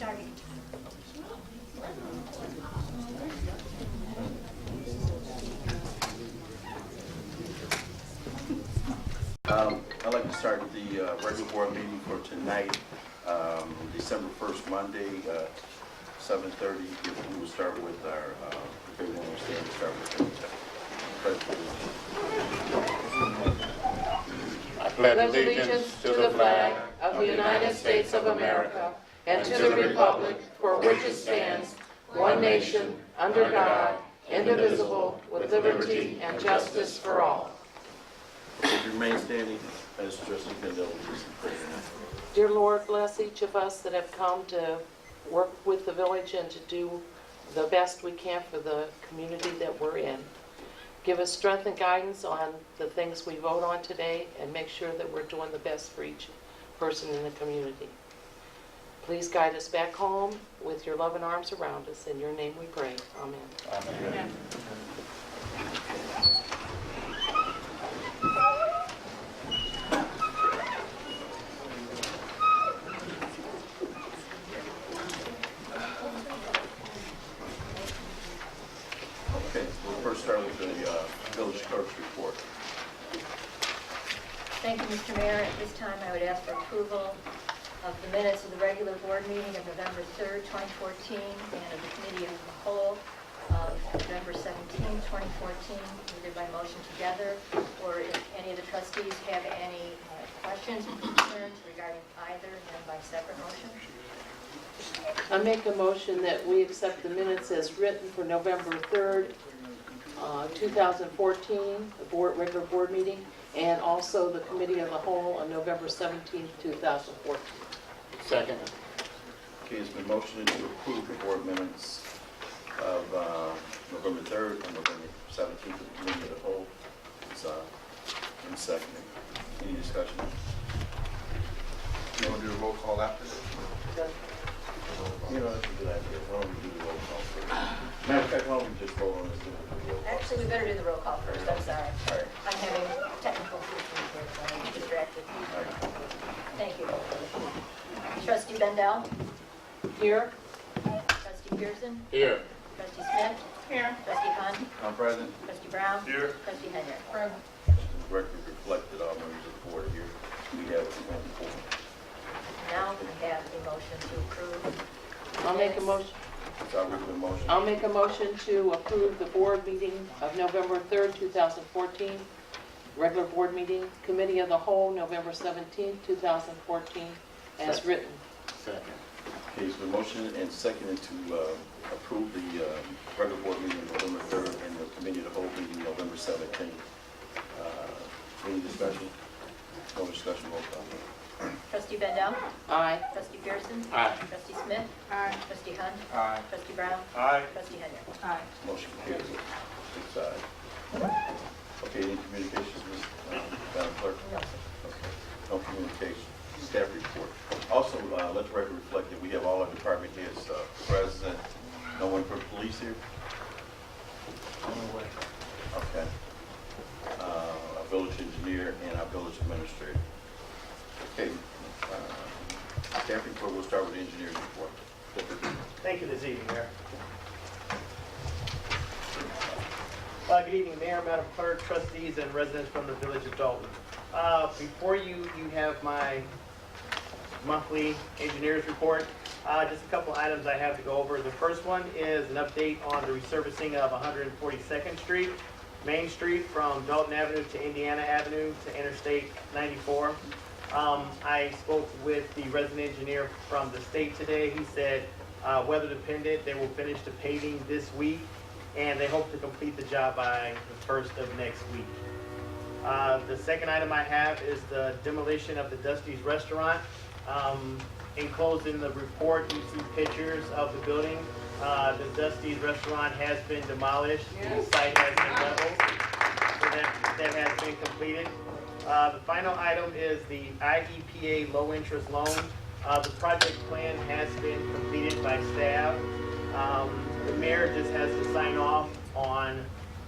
starting. I'd like to start the regular board meeting for tonight, December 1st, Monday, 7:30. If we will start with our, if everyone will stand, start with the I pledge allegiance to the flag of the United States of America and to the republic for which it stands, one nation, under God, indivisible, with liberty and justice for all. If you remain standing, as trustee Bendel will lead us in prayer. Dear Lord, bless each of us that have come to work with the village and to do the best we can for the community that we're in. Give us strength and guidance on the things we vote on today and make sure that we're doing the best for each person in the community. Please guide us back home with your loving arms around us. In your name we pray. Amen. Amen. Okay, we'll first start with the village clerk's report. Thank you, Mr. Mayor. At this time, I would ask for approval of the minutes of the regular board meeting of November 3rd, 2014, and of the committee of the whole of November 17th, 2014, either by motion together, or if any of the trustees have any questions or concerns regarding either, then by separate motion. I make a motion that we accept the minutes as written for November 3rd, 2014, the regular board meeting, and also the committee of the whole on November 17th, 2014. Second. Okay, it's been motioned to approve the board minutes of November 3rd and November 17th of the committee of the whole. It's in second. Any discussion? You want to do a roll call after this? You know, that's a good idea. Why don't we do the roll call first? Matter of fact, why don't we just vote on this? Actually, we better do the roll call first. I'm sorry. I'm having technical issues here, so I'm distracted. Thank you. Trustee Bendel? Here. Trustee Pearson? Here. Trustee Smith? Here. Trustee Hunt? I'm present. Trustee Brown? Here. Trustee Henry? Record reflected all members of the board here. We have 24. Now we have a motion to approve. I'll make a motion. It's already been motioned. I'll make a motion to approve the board meeting of November 3rd, 2014, regular board meeting, committee of the whole, November 17th, 2014, as written. Second. Okay, it's been motioned and seconded to approve the regular board meeting of November 3rd and the committee of the whole meeting November 17th. Any discussion? No discussion, roll call. Trustee Bendel? Aye. Trustee Pearson? Aye. Trustee Smith? Aye. Trustee Hunt? Aye. Trustee Brown? Aye. Trustee Henry? Aye. Motion carries. Six ayes. Okay, any communications, Madam Clerk? No, sir. Okay, no communication. Staff report. Also, let the record reflect that we have all our department heads present. No one for police here? Okay. Our village engineer and our village administrator. Okay. Staff report, we'll start with the engineer's report. Thank you this evening, Mayor. Good evening, Mayor, Madam Clerk, trustees, and residents from the village of Dolton. Before you have my monthly engineer's report. Just a couple items I have to go over. The first one is an update on the resurfacing of 142nd Street, Main Street from Dolton Avenue to Indiana Avenue to Interstate 94. I spoke with the resident engineer from the state today. He said weather dependent, they will finish the paving this week, and they hope to complete the job by the first of next week. The second item I have is the demolition of the Dusty's Restaurant. Enclosed in the report, you see pictures of the building. The Dusty's Restaurant has been demolished. The site has been leveled, so that has been completed. The final item is the IEPA low-interest loan. The project plan has been completed by staff. The mayor just has to sign off on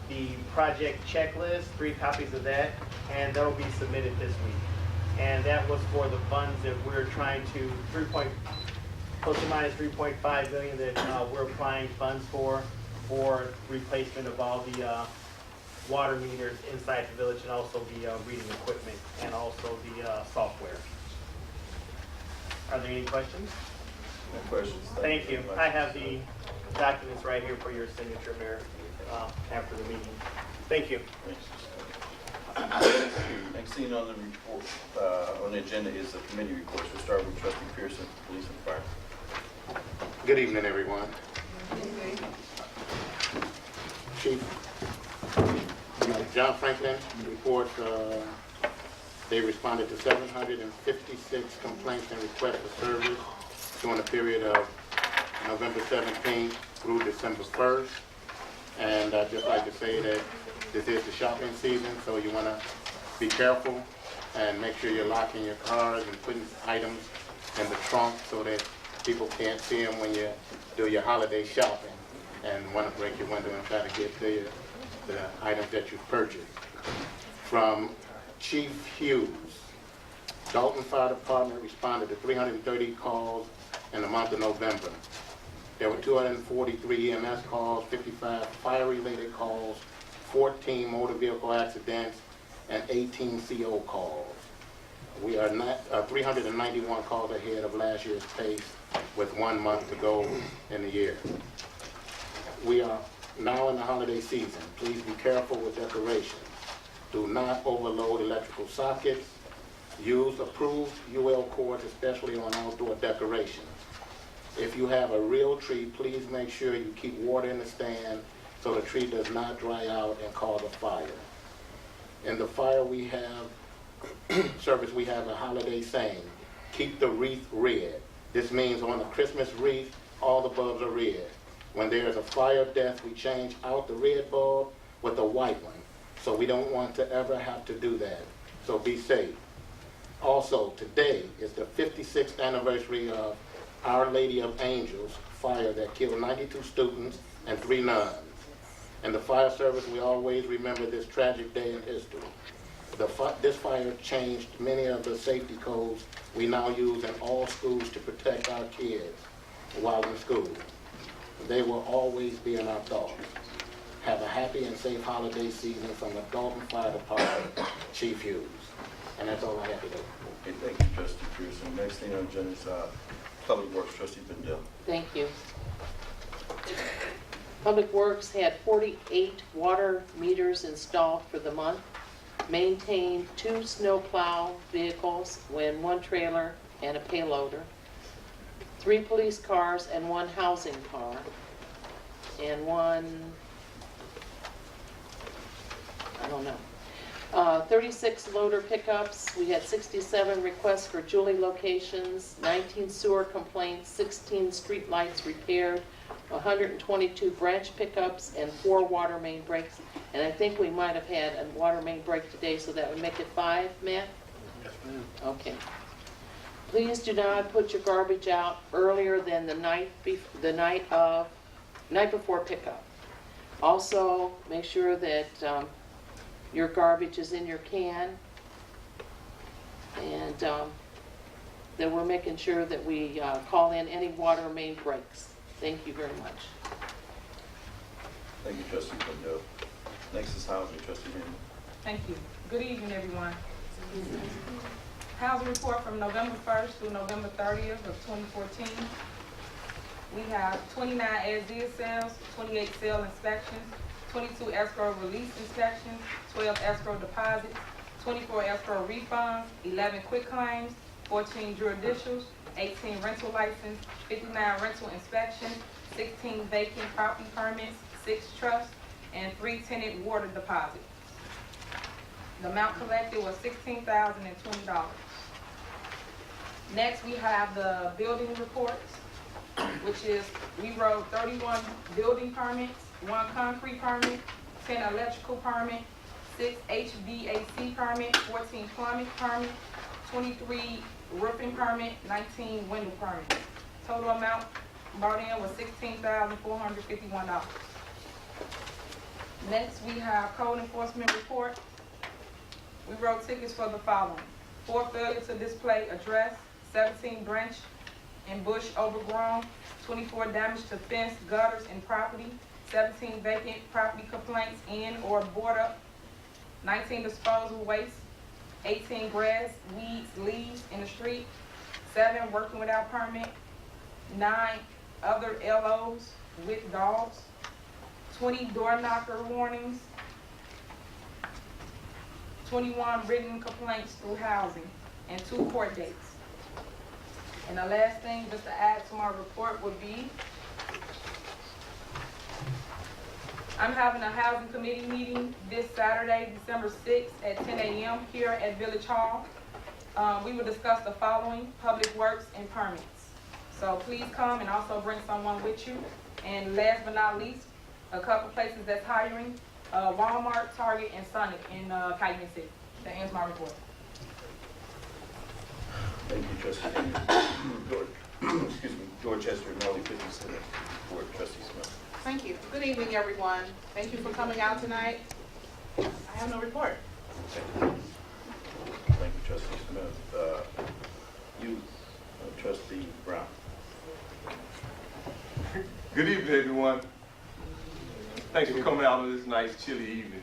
the project checklist, 3 copies of that, and that will be submitted this week. And that was for the funds that we're trying to, plus or minus 3.5 million that we're applying funds for replacement of all the water meters inside the village and also the reading equipment and also the software. Are there any questions? No questions? Thank you. very much. I have the documents right here for your signature, Mayor, after the meeting. Thank you. Thanks. Next thing on the report, on the agenda is the committee reports. We'll start with Trustee Pearson, Police and Fire. Good evening, everyone. Chief, John Franklin report, they responded to 756 complaints and requests for service during the period of November 17th through December 1st. And I'd just like to say that this is the shopping season, so you want to be careful and make sure you're locking your cars and putting items in the trunk so that people can't see them when you do your holiday shopping and want to break your window and try to get to the items that you've purchased. From Chief Hughes, Dolton Fire Department responded to 330 calls in the month of November. There were 243 EMS calls, 55 fire-related calls, 14 motor vehicle accidents, and 18 CO calls. We are not 391 calls ahead of last year's pace with 1 month to go in the year. We are now in the holiday season. Please be careful with decorations. Do not overload electrical sockets. Use approved UL cords, especially on outdoor decorations. If you have a real tree, please make sure you keep water in the stand so the tree does not dry out and cause a fire. In the fire we have, service, we have a holiday saying, keep the wreath red. This means on a Christmas wreath, all the bulbs are red. When there is a fire death, we change out the red bulb with a white one. So we don't want to ever have to do that. So be safe. Also, today is the 56th anniversary of Our Lady of Angels fire that killed 92 students and 3 nuns. In the fire service, we always remember this tragic day in history. This fire changed many of the safety codes we now use in all schools to protect our kids while in school. They will always be in our thoughts. Have a happy and safe holiday season from the Dolton Fire Department, Chief Hughes. And that's all I have today. Okay, thank you, Trustee Pearson. Next thing on the agenda is Public Works, Trustee Bendel. Thank you. Public Works had 48 water meters installed for the month, maintained 2 snowplow vehicles, 1 trailer and a payloader, 3 police cars and 1 housing car, and 36 loader pickups. We had 67 requests for Julie locations, 19 sewer complaints, 16 street lights repaired, 122 branch pickups, and 4 water main breaks. And I think we might have had a water main break today, so that would make it 5, Matt? Yes, ma'am. Okay. Please do not put your garbage out earlier than the night before pickup. Also, make sure that your garbage is in your can, and that we're making sure that we call in any water main breaks. Thank you very much. Thank you, Trustee Bendel. Next is Housing, Trustee Henry. Thank you. Good evening, everyone. Housing report from November 1st through November 30th of 2014. We have 29 as-is sales, 28 sale inspections, 22 escrow release inspections, 12 escrow deposits, 24 escrow refunds, 11 quick claims, 14 judicials, 18 rental license, 59 rental inspections, 16 vacant property permits, 6 trusts, and 3 tenant water deposits. The amount collected was $16,020. Next, we have the building reports, which is we wrote 31 building permits, 1 concrete permit, 10 electrical permit, 6 HVAC permit, 14 plumbing permit, 23 roofing permit, 19 window permit. Total amount brought in was $16,451. Next, we have code enforcement report. We wrote tickets for the following: 4 failure to display address, 17 branch and bush overgrown, 24 damage to fence, gutters, and property, 17 vacant property complaints in or board up, 19 disposal waste, 18 grass, weeds, leaves in the street, 7 working without permit, 9 other LOs with dogs, 20 door knocker warnings, 21 written complaints through housing, and 2 court dates. And the last thing, just to add to my report, would be I'm having a housing committee meeting this Saturday, December 6th at 10 a.m. here at Village Hall. We will discuss the following: public works and permits. So please come and also bring someone with you. And last but not least, a couple places that's hiring, Walmart, Target, and Sonic in Calumet City. That ends my report. Thank you, Trustee Henry. Excuse me, Dorchester, Melody, 50 Center, for Trustee Smith. Thank you. Good evening, everyone. Thank you for coming out tonight. I have no report. Thank you, Trustee Smith. Trustee Brown. Good evening, everyone. Thanks for coming out on this nice, chilly evening.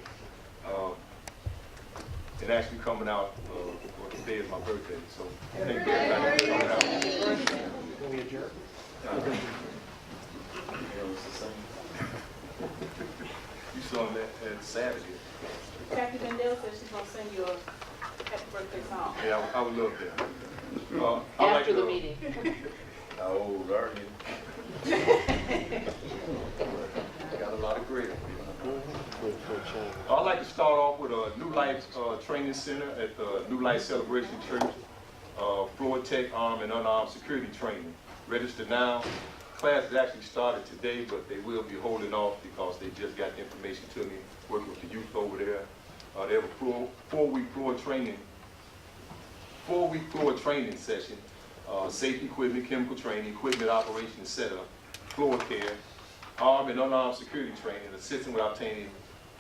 And actually coming out for today is my birthday, so thank you everybody for coming out. It's the same. You saw that at Saturday. Kathy Vendel says she's gonna sing you a happy birthday song. Yeah, I would love that. After the meeting. How old are you? Got a lot of great. I'd like to start off with a New Life Training Center at the New Life Celebration Church. Floor tech, armed and unarmed security training. Register now. Class has actually started today, but they will be holding off because they just got the information to me, working with the youth over there. They have a four-week floor training session, safety equipment, chemical training, equipment operation setup, floor care, armed and unarmed security training, assisting with obtaining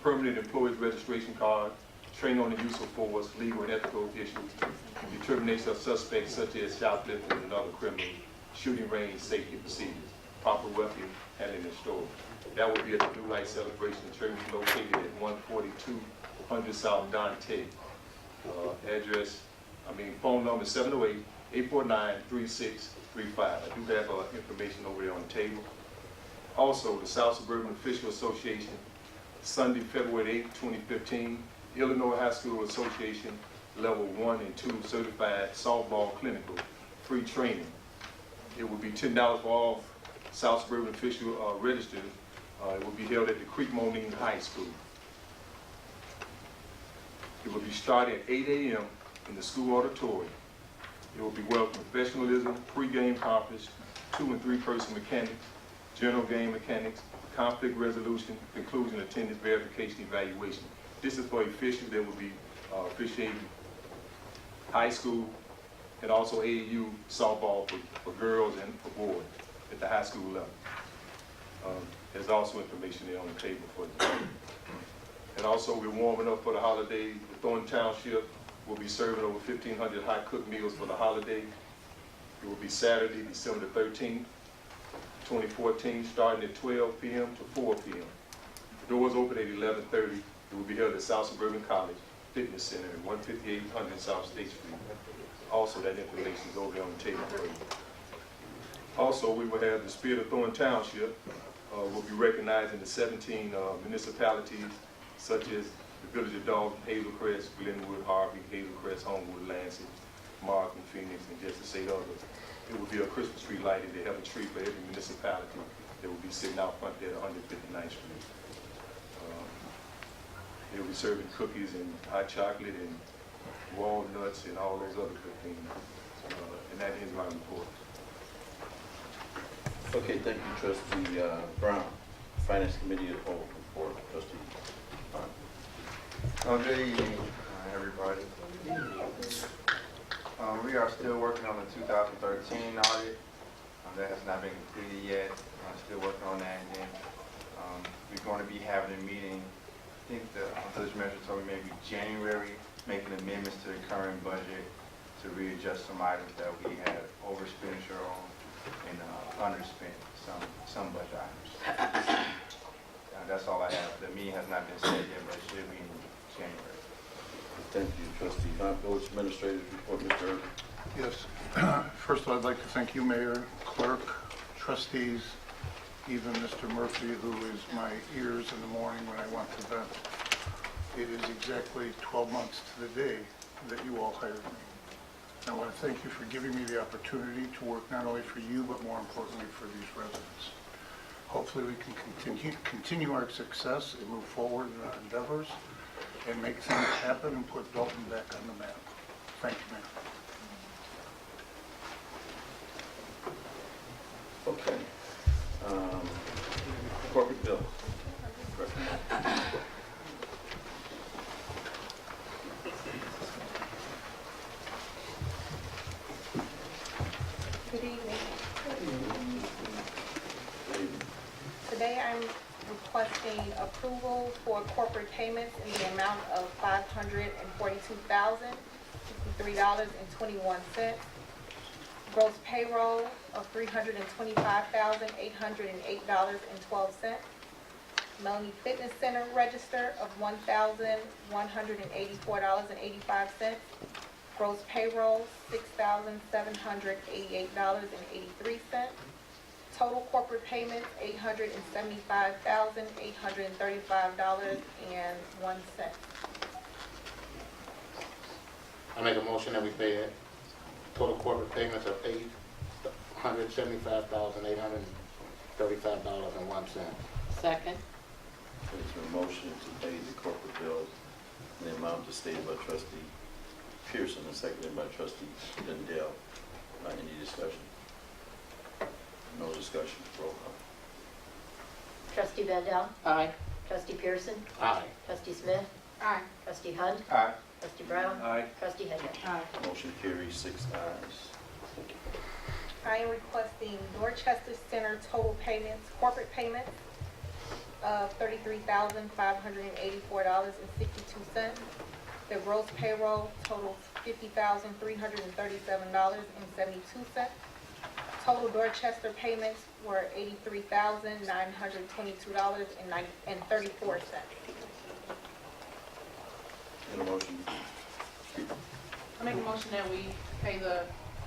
permanent employees registration card, training on the use of force, legal and ethical issues, determination of suspects such as shoplifting and other criminals, shooting range safety procedures, proper weapon handling and storage. That will be at the New Life Celebration Church located at 14200 South Dante. Phone number 708-849-3635. I do have information over there on the table. Also, the South Suburban Official Association, Sunday, February 8, 2015, Illinois High School Association, Level 1 and 2 Certified Softball Clinical, free training. It will be $10 for all South Suburban official registered. It will be held at the Creek Moline High School. It will be starting at 8 a.m. in the school auditorium. It will be welcome professionalism, pre-game conference, 2- and 3-person mechanics, general game mechanics, conflict resolution, conclusion, attendance, verification, evaluation. This is for officials that will be officiating high school and also AAU softball for girls and for boys at the high school level. There's also information there on the table for you. And also, we're warming up for the holiday. The Thornton Township will be serving over 1,500 hot-cooked meals for the holiday. It will be Saturday, December 13th, 2014, starting at 12 p.m. to 4 p.m. The doors open at 11:30. It will be held at South Suburban College Fitness Center at 15800 South State Street. Also, that information is over there on the table for you. Also, we will have the Spirit of Thornton Township. Will be recognizing the 17 municipalities such as the Village of Dolton, Hazelcrest, Glenwood, Harvey, Hazelcrest, Homewood, Lansing, Markham, Phoenix, and just to say others. It will be a Christmas tree lighted. They have a tree for every municipality that will be sitting out front there at 159th Street. They will be serving cookies and hot chocolate and walnuts and all those other good things. And that ends my report. Okay, thank you, Trustee Brown. Finance Committee of the whole report, Trustee Brown. Good evening, everybody. We are still working on the 2013 audit. That has not been completed yet. I'm still working on that. And then we're going to be having a meeting, I think the village manager told me maybe January, making amendments to the current budget to readjust some items that we had over expenditure on. and underspent some budget items. That's all I have. The meeting has not been set yet, but it should be in January. Thank you, trustee Hunt. Village administrator's report, Mr. Irvin. Yes. First, I'd like to thank you, Mayor, clerk, trustees, even Mr. Murphy, who is my ears in the morning when I want to vent. It is exactly 12 months to the day that you all hired me. I want to thank you for giving me the opportunity to work not only for you, but more importantly for these residents. Hopefully we can continue our success and move forward in our endeavors and make things happen and put Dolton back on the map. Thank you, Mayor. Okay. Corporate bill. Good evening. Today I'm requesting approval for corporate payments in the amount of $542,053.21. Gross payroll of $325,808.12. Melanie Fitness Center register of $1,184.85. Gross payroll, $6,788.83. Total corporate payments, $875,835.01. I make a motion that we pay it. Total corporate payments of $875,835.01. Second. There's a motion to pay the corporate bills in the amount stated by trustee Pearson and seconded by trustee Lindell. Any discussion? No discussion. Roll call. Trustee Vandal. Aye. Trustee Pearson. Aye. Trustee Smith. Aye. Trustee Hunt. Aye. Trustee Brown. Aye. Trustee Henry. Aye. Motion carries 6 ayes. I am requesting Dorchester Center total payments, corporate payments of $33,584.62. The gross payroll totals $50,337.72. Total Dorchester payments were $83,922.34. And a motion. I make a motion that we pay the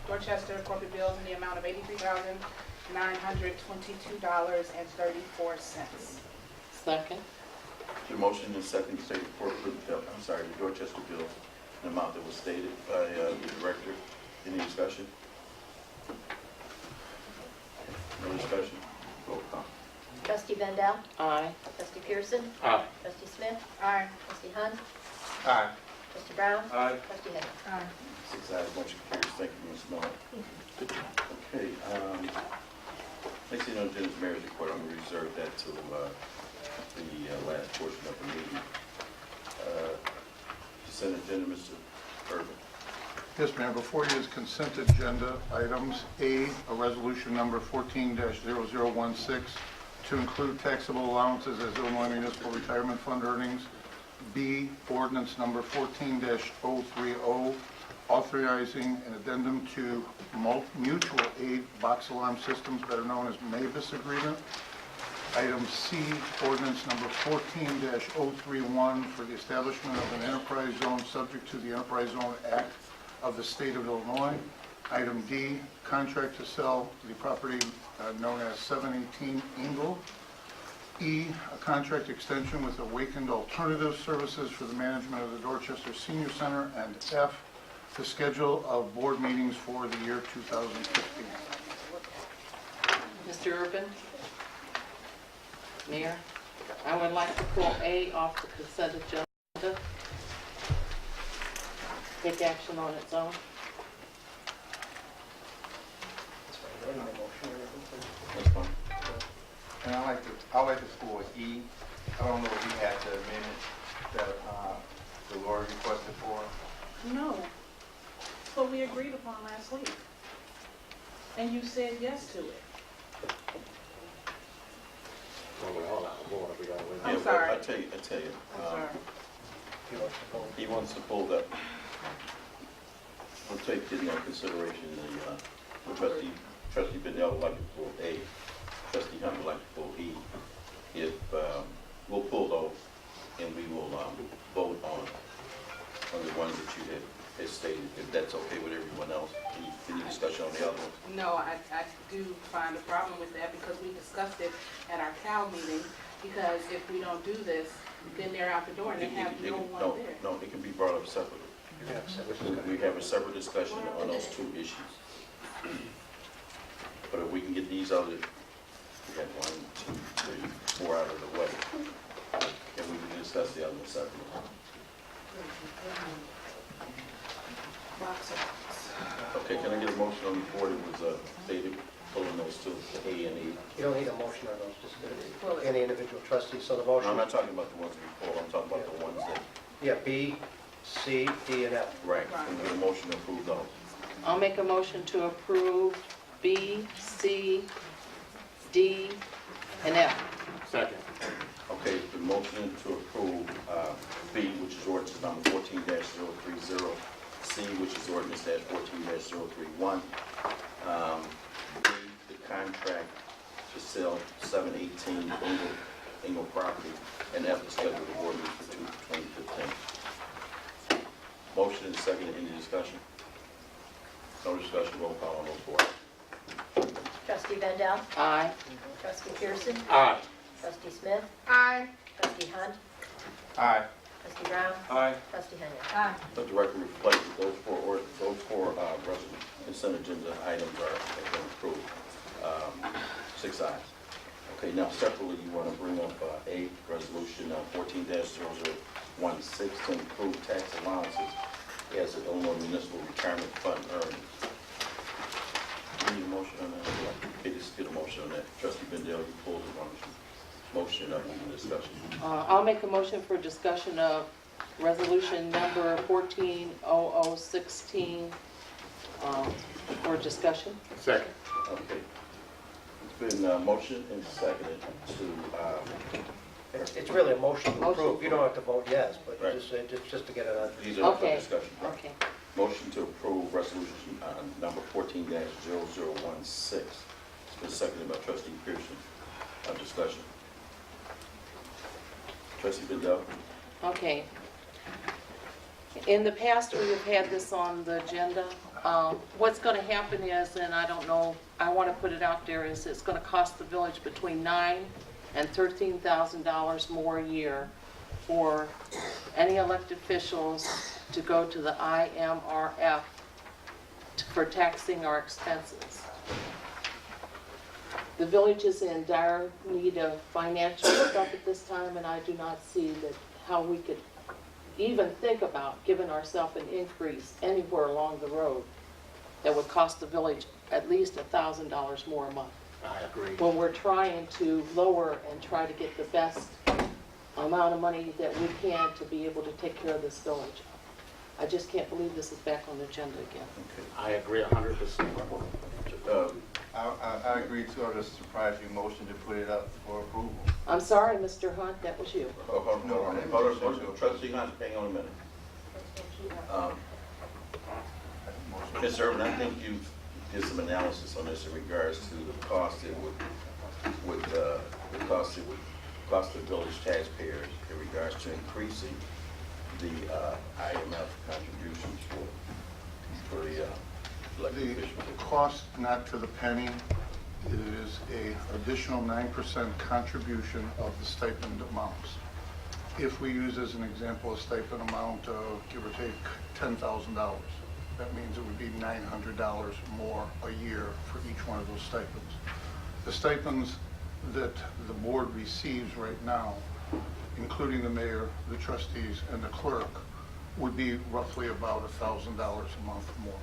Dorchester corporate bills in the amount of $83,922.34. Second. The motion and second to pay the corporate bill, the Dorchester bill, the amount that was stated by the director. Any discussion? No discussion? Roll call. Trustee Vandal. Aye. Trustee Pearson. Aye. Trustee Smith. Aye. Trustee Hunt. Aye. Trustee Brown. Aye. Trustee Henry. Aye. 6 ayes, motion carries. Thank you, Ms. Miller. Okay, next thing on the agenda is mayor's report. I'm going to reserve that till the last portion of the meeting. Consent agenda, Mr. Irvin. Yes, Mayor. Before you is consent agenda items. A resolution number 14-0016 to include taxable allowances as Illinois Municipal Retirement Fund earnings. B, ordinance number 14-030 authorizing an addendum to mutual aid box alarm systems, better known as MABUS agreement. Item C, ordinance number 14-031 for the establishment of an enterprise zone subject to the Enterprise Zone Act of the State of Illinois. Item D, contract to sell the property known as 718 Ingle. E, a contract extension with Awakened Alternative Services for the management of the Dorchester Senior Center. And F, the schedule of board meetings for the year 2015. Mr. Urban? Mayor? I would like to pull A off the consent agenda. Take action on its own. That's fine. And I like the school with E. I don't know if we had the amendment that the Lord requested for. No. That's what we agreed upon last week. And you said yes to it. I'm Yeah, well, sorry. I tell you, I'm sorry. he wants to pull that. We'll take into consideration the trustee trustee Bendel would like to pull A, trustee Hunt would like to pull E. If, we'll pull those, and we will vote on the ones that you had stated, if that's okay with everyone else. Any discussion on the other ones? No, I do find a problem with that because we discussed it at our CAL meeting, because if we don't do this, then they're out the door and they have no one there. No, it can be brought up separately. We have a separate discussion on those two issues. But if we can get these other, we got 1, 2, 3, 4 out of the way, and we can discuss the other ones separately. Okay, can I get a motion on the board? It was stated pulling those two, A and E. You don't need a motion on those, just any individual trustee, so the No, motion. I'm not talking about the ones we pulled, I'm talking about the ones that, Yeah, B, C, D, and F. right, can we get a motion to approve those? I'll make a motion to approve B, C, D, and F. Second. Okay, the motion to approve B, which is ordinance number 14-030, C, which is ordinance dash 14-031, D, the contract to sell 718 Engle property, and F, the schedule of ordinance for 2015. Motion and second, any discussion? No discussion, roll call on those four. Trustee Bendel? Aye. Trustee Pearson? Aye. Trustee Smith? Aye. Trustee Hunt? Aye. Trustee Brown? Aye. Trustee Henry? Aye. Let the record reflect that those four consent agenda items have been approved. 6 ayes. Okay, now separately, you want to bring up A, resolution 14-0016 to include tax allowances as an Illinois Municipal Retirement Fund earnings. You need a motion on that? Okay, just get a motion on that. Trustee Bendel, you pulled the motion up in the discussion. I'll make a motion for discussion of resolution number 140016 for discussion. Second. Okay. It's been motion and seconded to, It's really a motion to Motion. approve. You don't have to vote yes, but Right. just to get it on. these are for Okay. discussion. Okay. Motion to approve resolution number 14-0016. It's been seconded by trustee Pearson. Discussion. Trustee Bendel? Okay. In the past, we have had this on the agenda. What's going to happen is, and I don't know, I want to put it out there, is it's going to cost the village between $9,000 and $13,000 more a year for any elected officials to go to the IMRF for taxing our expenses. The village is in dire need of financial stuff at this time, and I do not see that how we could even think about giving ourselves an increase anywhere along the road that would cost the village at least $1,000 more a month. I agree. When we're trying to lower and try to get the best amount of money that we can to be able to take care of this village. I just can't believe this is back on the agenda again. I agree 100%. I agree too. I'm just surprised you motioned to put it up for approval. I'm sorry, Mr. Hunt, that was you. Hold on. Trustee Hunt, hang on a minute. Mr. Irvin, I think you did some analysis on this in regards to the cost it would cost the village taxpayers in regards to increasing the IMF contributions for the elected The officials. cost, not to the penny, it is a additional 9% contribution of the stipend amounts. If we use as an example a stipend amount of, give or take, $10,000, that means it would be $900 more a year for each one of those stipends. The stipends that the board receives right now, including the mayor, the trustees, and the clerk, would be roughly about $1,000 a month more.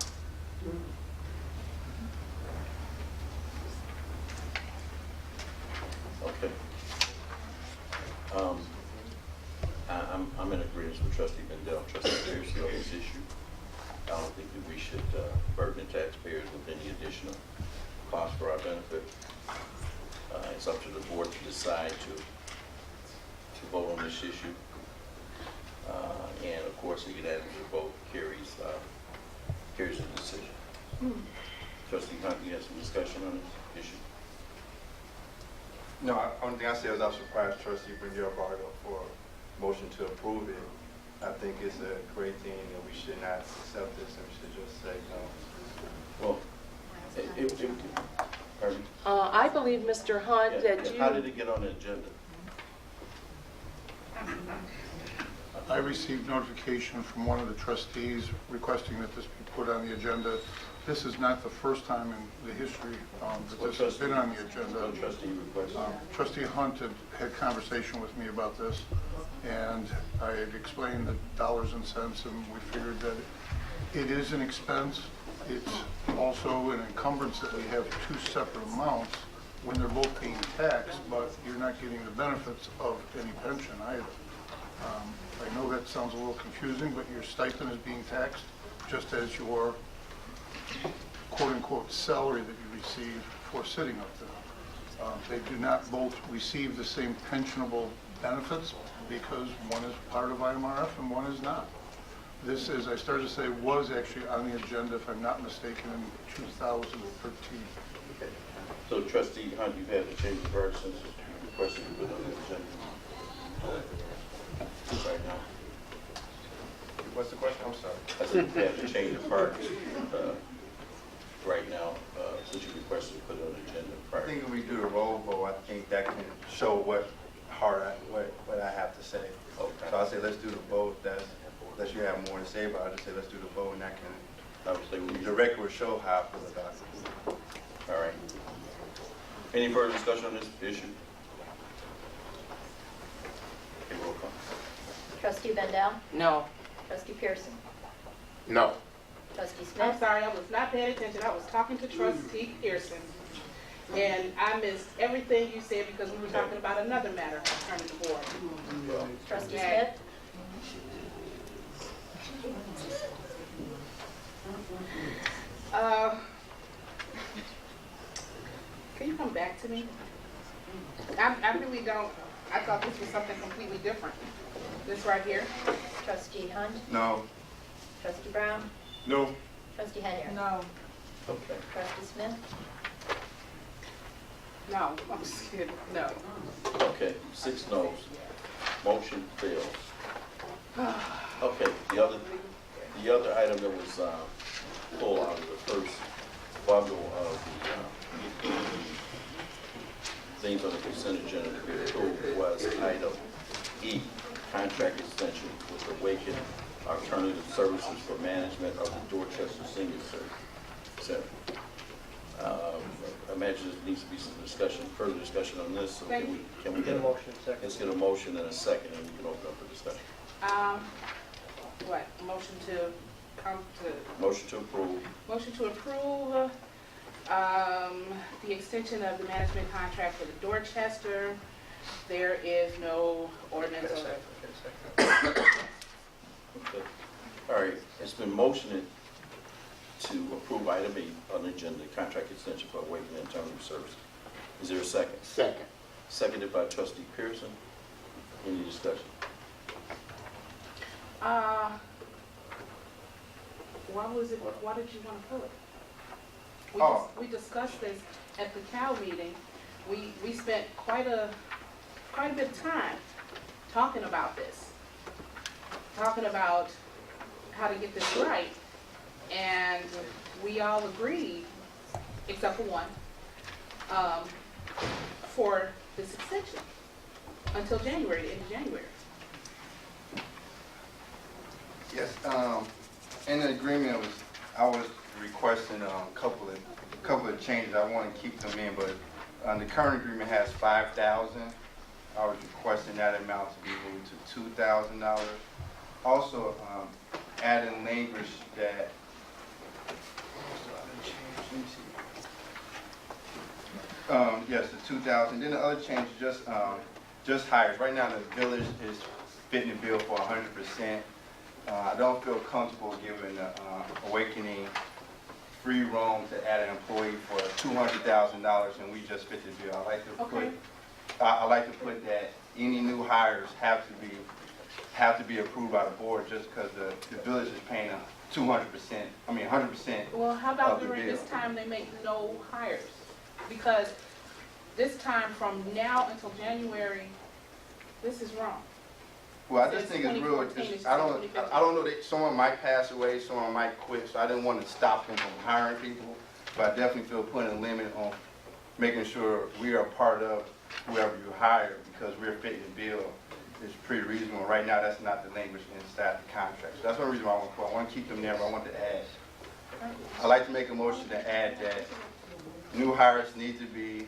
Okay. I'm in agreement with Trustee Bendel, Trustee Pearson on this issue. I don't think that we should burden the taxpayers with any additional cost for our benefit. It's up to the board to decide to vote on this issue. And of course, the unanimous vote carries the decision. Trustee Hunt, you have some discussion on this issue? No, only thing I said was I was surprised trustee Brunel brought it up for a motion to approve it. I think it's a great thing and we should not accept this and we should just say no. Well, pardon me? I believe, Mr. Hunt, Yeah, that how did you, it get on the agenda? I received notification from one of the trustees requesting that this be put on the agenda. This is not the first time in the history that this has been on the agenda. What trustee requested? Trustee Hunt had conversation with me about this, and I had explained the dollars and cents, and we figured that it is an expense. It's also an encumbrance that we have two separate amounts when they're both paying tax, but you're not getting the benefits of any pension either. I know that sounds a little confusing, but your stipend is being taxed just as your quote-unquote salary that you receive for sitting up there. They do not both receive the same pensionable benefits because one is part of IMRF and one is not. This, as I started to say, was actually on the agenda, if I'm not mistaken, in 2013. So trustee Hunt, you've had to change the version since you requested to put it on the agenda right now. What's the question? I'm sorry. I said you have to change the parts right now since you requested to put it on the agenda I prior. think if we do the roll call, I think that can show what I have to say. Okay. So I say let's do the vote. Unless you have more to say, but I just say let's do the vote, and that can Obviously, the record will show how I feel about it. all right. Any further discussion on this issue? Okay, roll call. Trustee Bendel? no. Trustee Pearson? No. Trustee I'm Smith? sorry, I was not paying attention. I was talking to trustee Pearson. And I missed everything you said because we were talking about another matter concerning the board. Trustee Okay. Smith? Can you come back to me? I really don't, I thought this was something completely different. This right here? Trustee Hunt? No. Trustee Brown? No. Trustee Henry? No. Okay. Trustee Smith? No, I'm just kidding, no. Okay, 6 noes. Motion fails. Okay, the other item that was pulled out of the first bundle of the things on the consent agenda to be approved was item E, contract extension with Awaken Alternative Services for management of the Dorchester Senior Center. I imagine there needs to be some discussion, further discussion on this. So can we Get a motion, second. let's get a motion and a second, and we can open up for discussion. What, motion to come to, Motion to approve. motion to approve, the extension of the management contract for the Dorchester. There is no ordinance Get a or. second. Get a second. Okay. All right, it's been motioned to approve item E on the agenda, contract extension for Awaken Alternative Services. Is there a second? Second. Seconded by trustee Pearson. Any discussion? Why did you want to pull it? Oh. We discussed this at the CAL meeting. We spent quite a bit of time talking about this, talking about how to get this right, and we all agreed, except for one, for this extension until January, the end of January. Yes, in the agreement I was requesting a couple of changes. I want to keep them in, but the current agreement has $5,000. I was requesting that amount to be moved to $2,000. Also, adding language that. Yes, the 2,000. Then the other change is just hires. Right now, the village is fitting the bill for 100%. I don't feel comfortable giving Awakening free roam to add an employee for $200,000 and we just fit the bill. I like to put that any new hires have to be have to be approved by the board just because the village is paying 200%, 100%. Well, how about Of the during this bill. time they make no hires? Because this time from now until January, this is wrong. Well, I just Since think it's real, 2014, it's I don't 2015. I don't know that someone might pass away, someone might quit, so I didn't want to stop them from hiring people. But I definitely feel putting a limit on making sure we are part of whoever you hire because we're fitting the bill is pretty reasonable. Right now, that's not the language inside the contract. So that's one reason why I want to call. I want to keep them there, but I want to add. I'd like to make a motion to add that new hires need to be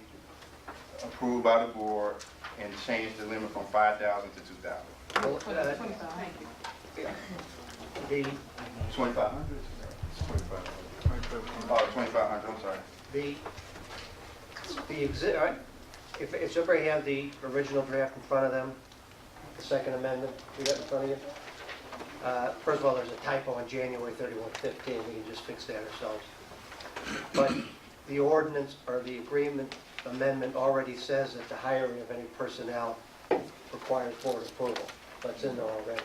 approved by the board and change the limit from 5,000 to 2,000. Well, 25, thank you. The, 2,500? 2,500, I'm sorry. all right, if somebody have the original draft in front of them, the second amendment we got in front of you. First of all, there's a typo on January 31/15, we can just fix that ourselves. But the ordinance or the agreement amendment already says that the hiring of any personnel requires board approval. That's in there already.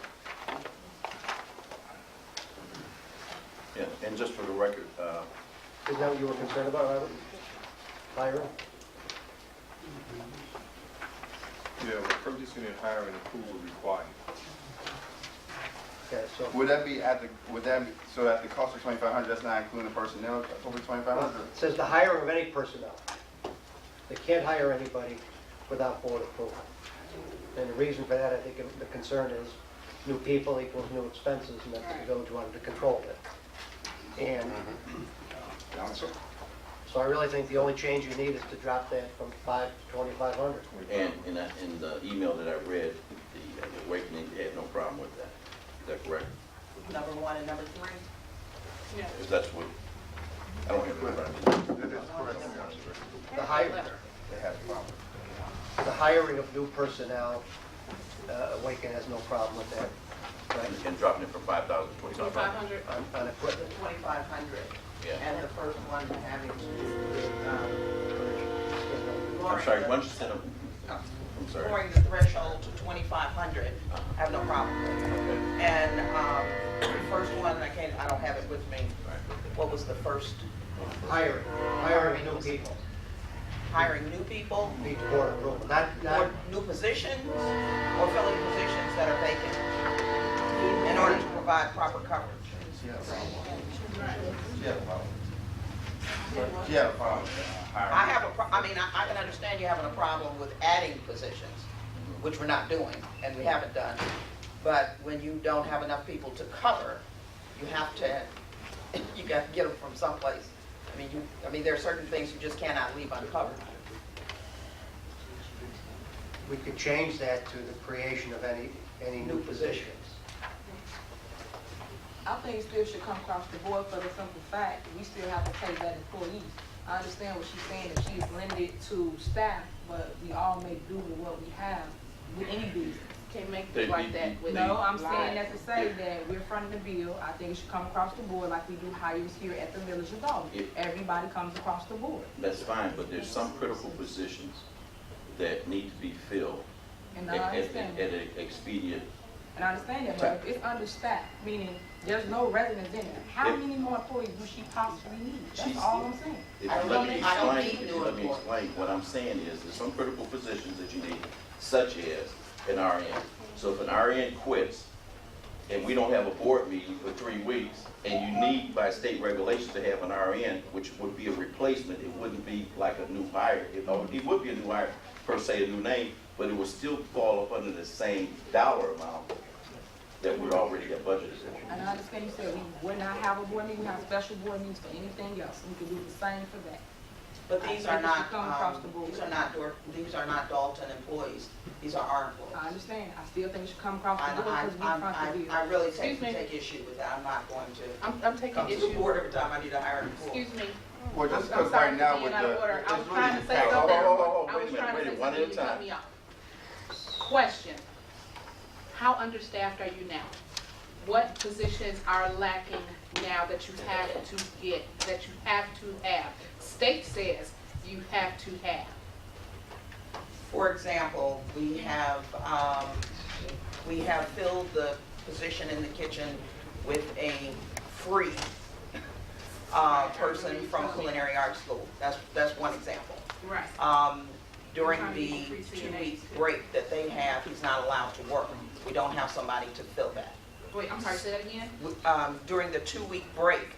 Yeah, and just for the record, Isn't that what you were concerned about, Robert? Hiring? Yeah, well, purchasing and hiring approval required. Okay, so, Would that be so at the cost of 2,500, that's not including the personnel, that's over 2,500? it says the hiring of any personnel. They can't hire anybody without board approval. And the reason for that, I think the concern is new people equals new expenses, and that's the village wanted to control it. And so I really think the only change you need is to drop that from 5 to 2,500. and in the email that I read, the Awakening had no problem with that. Is that correct? Number 1 and number 3. Yeah. Because that's what, I don't have it in front of me. That is correct. The hiring, They have a problem. the hiring of new personnel, Awaken has no problem with that. Right? And dropping it from 5,000 to 2,500. 2,500. On equipment. 2,500. Yeah. And the first one having I'm sorry, why don't you set up, I'm sorry. lowering the threshold to 2,500. I have no problem with it. Okay. And the first one, I don't have it with me. What was the first? Hiring new people, Hiring new people, need board approval, not, or new positions, or filling positions that are vacant in order to provide proper coverage. She had a problem. She had a problem with hiring. I can understand you having a problem with adding positions, which we're not doing, and we haven't done. But when you don't have enough people to cover, you have to, you got to get them from someplace. There are certain things you just cannot leave uncovered. we could change that to the creation of any new positions. I think it still should come across the board for the simple fact that we still have to pay that employee. I understand what she's saying, that she is limited to staff, but we all make do with what we have with any business. Can't make it like that with. No, I'm saying that to say that we're fronting the bill. I think it should come across the board like we do hires here at the Village of Dolton. Yeah. Everybody comes across the board. That's fine, but there's some critical positions that need to be filled And I understand at that. an expedient. And I understand that, but if it's understaffed, meaning there's no residents in there, how many more employees do she possibly need? That's She's- all I'm saying. If I you don't let me need explain, new let me employees. explain. What I'm saying is, there's some critical positions that you need, such as an RN. So if an RN quits, and we don't have a board meeting for 3 weeks, and you need by state regulations to have an RN, which would be a replacement, it wouldn't be like a new hire. It would be a new hire, per se, a new name, but it would still fall up under the same dollar amount that we already have budgeted. And I understand you said we would not have a board meeting, we have special board meetings for anything else. We could do the same for that. But these I are think it not, should come across the board. these are not Dolton employees. These are our employees. I understand. I still think it should come across the board because we front the bill. I really Excuse me. take issue with that. I'm not going to I'm taking come to the issue. board every time I need to hire an employee. Excuse me. Well, just I'm because sorry right for now being with out of the, order. I was it's trying really to the say tax. something. Wait I a was minute, trying to say one at something, a you cut time. me off. Question. How understaffed are you now? What positions are lacking now that you have to get, that you have to have? State says you have to have. For example, we have we have filled the position in the kitchen with a free person from culinary arts school. That's one example. Right. During the 2-week break that they have, he's not allowed to work. We don't have somebody to fill that. Wait, I'm sorry, say that again? During the 2-week break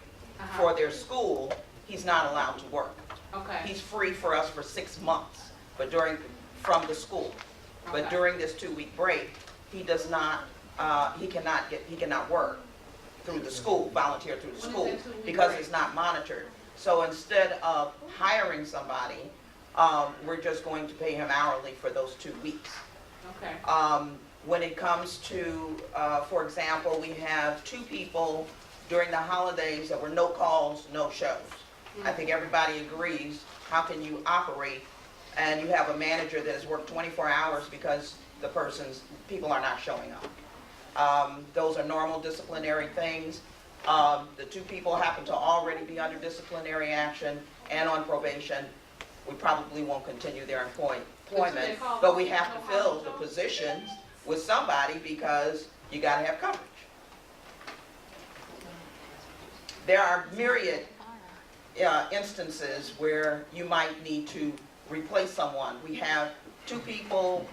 for their school, he's not allowed to work. Okay. He's free for us for 6 months, but from the school. But Okay. during this 2-week break, he does not, he cannot work through the school, volunteer through the When is school, that 2-week because break? it's not monitored. So instead of hiring somebody, we're just going to pay him hourly for those 2 weeks. Okay. When it comes to, for example, we have 2 people during the holidays that were no calls, no shows. I think everybody agrees, how can you operate and you have a manager that has worked 24 hours because people are not showing up. Those are normal disciplinary things. The 2 people happen to already be under disciplinary action and on probation. We probably won't continue their employment, but we have to fill the positions with somebody because you gotta have coverage. There are myriad instances where you might need to replace someone. We have 2 people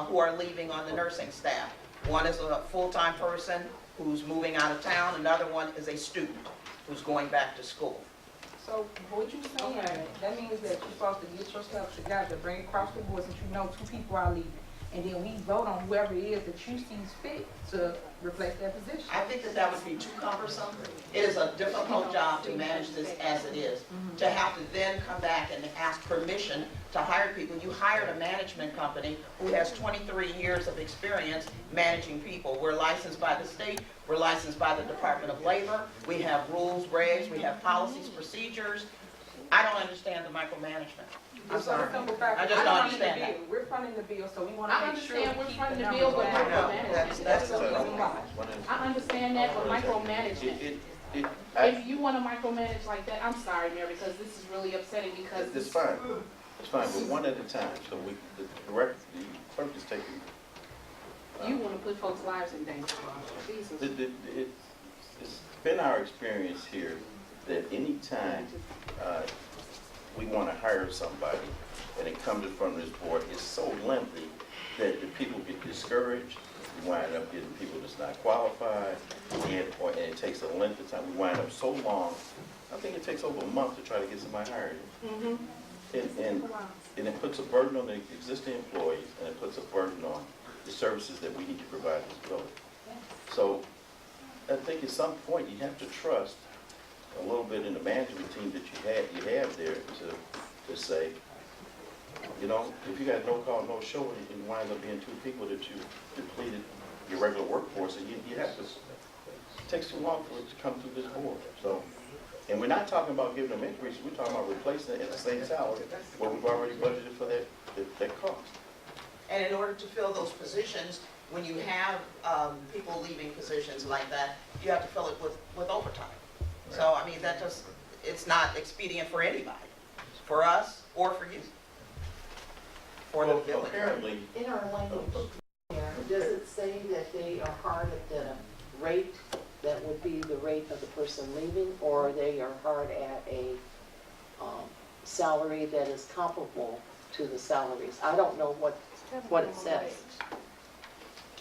who are leaving on the nursing staff. One is a full-time person who's moving out of town. Another one is a student who's going back to school. So what you saying, that means that you're supposed to get yourself together, bring it across the board since you know 2 people are leaving. And then we vote on whoever it is that you see fit to replace that position. I think that would be too cumbersome. It is a difficult job to manage this as it is. To have to then come back and ask permission to hire people. You hired a management company who has 23 years of experience managing people. We're licensed by the state. We're licensed by the Department of Labor. We have rules, regs. We have policies, procedures. I don't understand the micromanagement. I'm sorry. I just don't understand that. We're funding the bill, so we want I to make sure understand we we're keep funding the the numbers bill, but down. micromanagement. That's the reason why. I understand that, but micromanagement. If you want to micromanage like that, I'm sorry, Mayor, because this is really upsetting because It's fine. It's fine, but one at a time. So the clerk is taking. you want to put folks' lives in danger. Jesus. It's been our experience here that anytime we want to hire somebody and it comes in front of this board, it's so lengthy that the people get discouraged. We wind up getting people that's not qualified, and it takes a length of time. We wind up so long. I think it takes over a month to try to get somebody hired. And it puts a burden on the existing employees, and it puts a burden on the services that we need to provide this building. So I think at some point you have to trust a little bit in the management team that you have there to say, you know, if you got no call, no show, and it winds up being 2 people that you depleted your regular workforce, and you have to. It takes too long for it to come through this board. So, and we're not talking about giving them increases. We're talking about replacing it at the same salary where we've already budgeted for that cost. And in order to fill those positions, when you have people leaving positions like that, you have to fill it with overtime. Right. So, I mean, it's not expedient for anybody, for us or for you. For the village. Apparently, In our language, does it say that they are hard at the rate that would be the rate of the person leaving, or they are hard at a salary that is comparable to the salaries? I don't know what it says.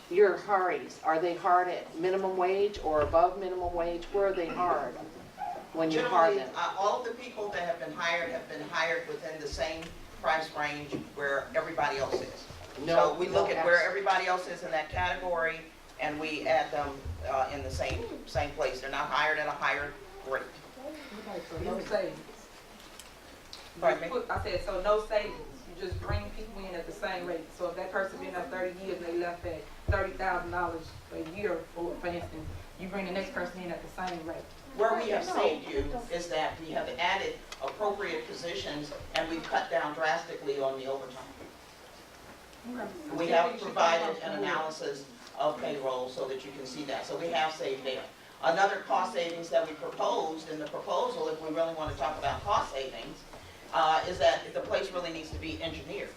Your Hardee's, are they hard at minimum wage or above minimum wage? Where are they hard when you hire Generally, them? all of the people that have been hired within the same price range where everybody else is. So we look at where everybody else is in that category, and we add them in the same place. They're not hired at a higher rate. Okay, so no savings. Pardon me? I said, so no savings. You just bring people in at the same rate. So if that person been there 30 years and they left at $30,000 a year, for instance, you bring the next person in at the same rate. Where we have saved you is that we have added appropriate positions and we've cut down drastically on the overtime. We have provided an analysis of payroll so that you can see that. So we have saved there. Another cost savings that we proposed in the proposal, if we really want to talk about cost savings, is that the place really needs to be engineered,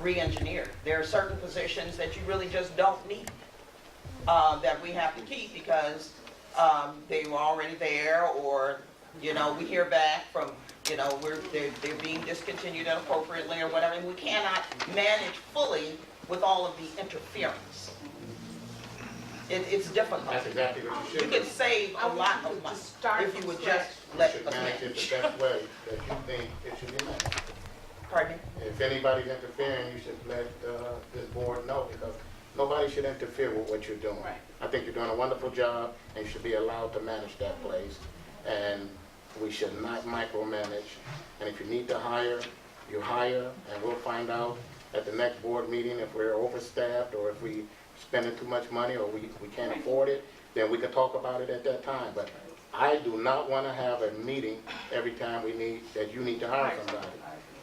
re-engineered. There are certain positions that you really just don't need. that we have to keep because they were already there, or, you know, we hear back from, you know, they're being discontinued inappropriately or whatever, and we cannot manage fully with all of the interference. It's difficult. That's exactly what you should You do. can save a lot of money if you would just let You should us manage it manage. the best way that you think it should be managed. Pardon me? If anybody's interfering, you should let this board know, because nobody should interfere with what you're doing. Right. I think you're doing a wonderful job, and you should be allowed to manage that place. And we should not micromanage. And if you need to hire, you hire, and we'll find out at the next board meeting if we're overstaffed or if we spending too much money or we can't afford it, then we can talk about it at that time. But I do not want to have a meeting every time that you need to hire somebody.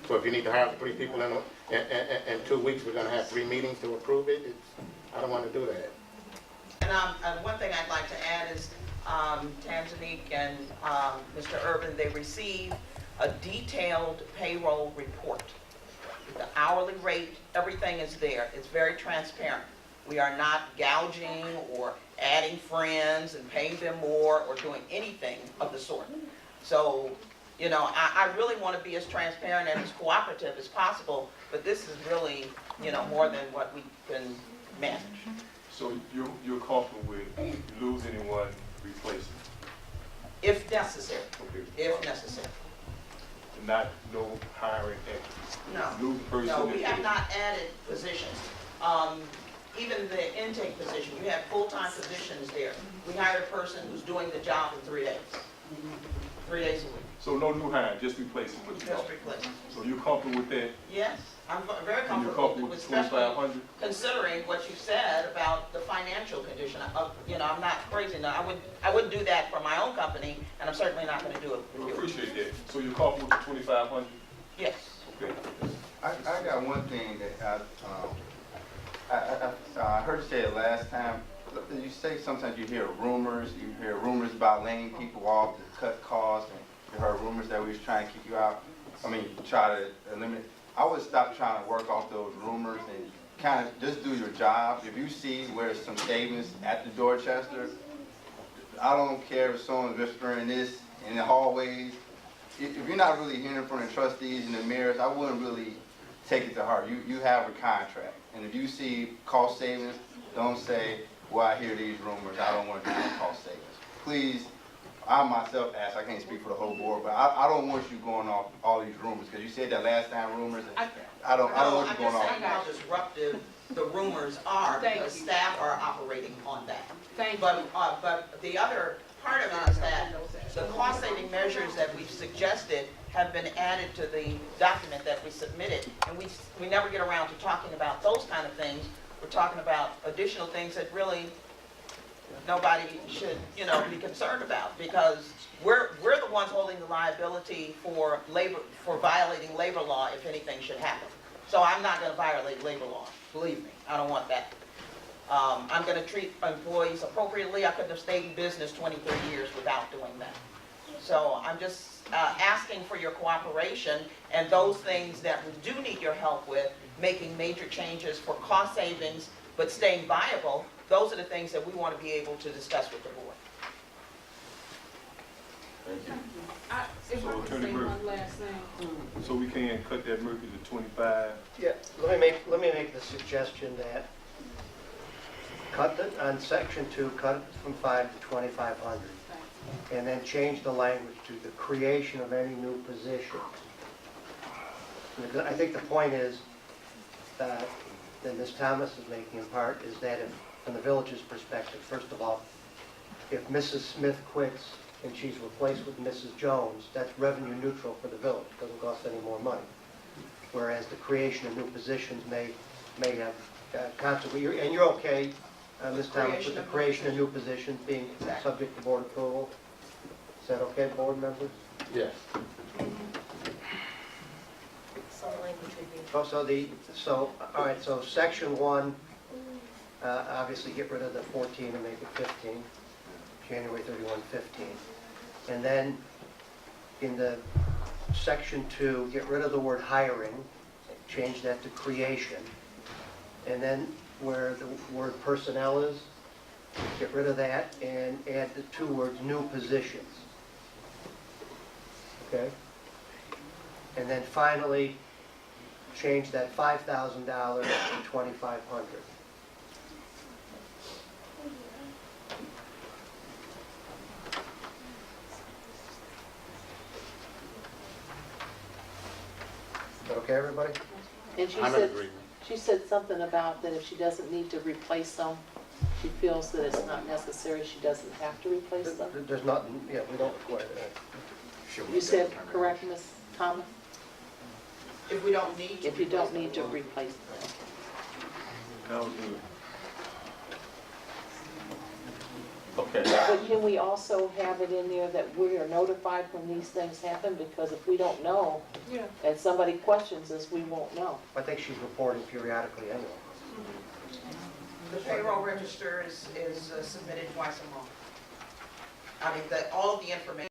So if you need to hire 3 people in 2 weeks, we're going to have 3 meetings to approve it. I don't want to do that. And one thing I'd like to add is Tanzanique and Mr. Urban, they receive a detailed payroll report. The hourly rate, everything is there. It's very transparent. We are not gouging or adding friends and paying them more or doing anything of the sort. So, you know, I really want to be as transparent and as cooperative as possible, but this is really, you know, more than what we can manage. So you're comfortable with, if you lose anyone, replacing? If necessary, Okay. if necessary. Not, no hiring actions? No, Lose the person? no, we have not added positions. Even the intake position, you have full-time positions there. We hired a person who's doing the job in 3 days. 3 days a week, So no new hire, just replacing what you just got? replacing. So you're comfortable with that? Yes, I'm very And you're comfortable comfortable with, with especially 2,500? considering what you said about the financial condition. You know, I'm not crazy. No, I wouldn't do that for my own company, and I'm certainly not going to do it We for you. appreciate that. So you're comfortable with the 2,500? Yes. Okay. I got one thing that I heard you say it last time. You say sometimes you hear rumors about laying people off to cut costs, and you heard rumors that we was trying to kick you out. Try to eliminate. I would stop trying to work off those rumors and kind of just do your job. If you see where there's some savings at the Dorchester, I don't care if someone's whispering this in the hallways. If you're not really hearing from the trustees and the mayors, I wouldn't really take it to heart. You have a contract, and if you see cost savings, don't say, well, I hear these rumors, I don't want to do no cost savings. Please, I myself ask, I can't speak for the whole board, but I don't want you going off all these rumors, because you said that last time, rumors, and I don't want you going I'm off. just saying how disruptive the rumors are, Thank because you. staff are operating on that. Thank you. But the other part of it is that the cost-saving measures that we've suggested have been added to the document that we submitted, and we never get around to talking about those kind of things. We're talking about additional things that really nobody should, you know, be concerned about, because we're the ones holding the liability for violating labor law if anything should happen. So I'm not going to violate labor law, believe me. I don't want that. I'm going to treat employees appropriately. I couldn't have stayed in business 20, 30 years without doing that. So I'm just asking for your cooperation, and those things that we do need your help with, making major changes for cost savings but staying viable, those are the things that we want to be able to discuss with the board. Thank you. If I So, could Attorney say Murphy. one last thing. So we can cut that Murphy to 25? Yeah, let me make the suggestion that on section 2, cut it from 5 to 2,500, and then change the language to the creation of any new position. Because I think the point is, that Ms. Thomas is making in part, is that if, from the village's perspective, first of all, if Mrs. Smith quits and she's replaced with Mrs. Jones, that's revenue neutral for the village, doesn't cost any more money. Whereas the creation of new positions may have consequences, and you're okay, Ms. Thomas, with the creation of new positions being subject to board approval? Is that okay, board members? Yes. Some language would be. All right, so section 1, obviously get rid of the 14 and make it 15, January 31, 15. And then in the section 2, get rid of the word hiring, change that to creation. And then where the word personnel is, Get rid of that and add the two words, new positions. Okay? And then finally, change that $5,000 to $2,500. Is that okay, everybody? And she I'm in said, agreement. she said something about that if she doesn't need to replace them, she feels that it's not necessary, she doesn't have to replace them. There's nothing, yeah, we don't require that. You said, correct, Ms. Thomas? If we don't need to. If you don't need to replace them. That was good. Okay, But can we also have it in there that we are notified when these things happen? Because if we don't know, Yeah. and somebody questions us, we won't know. I think she's reporting periodically anyway. The payroll register is submitted twice a month. I mean, all of the information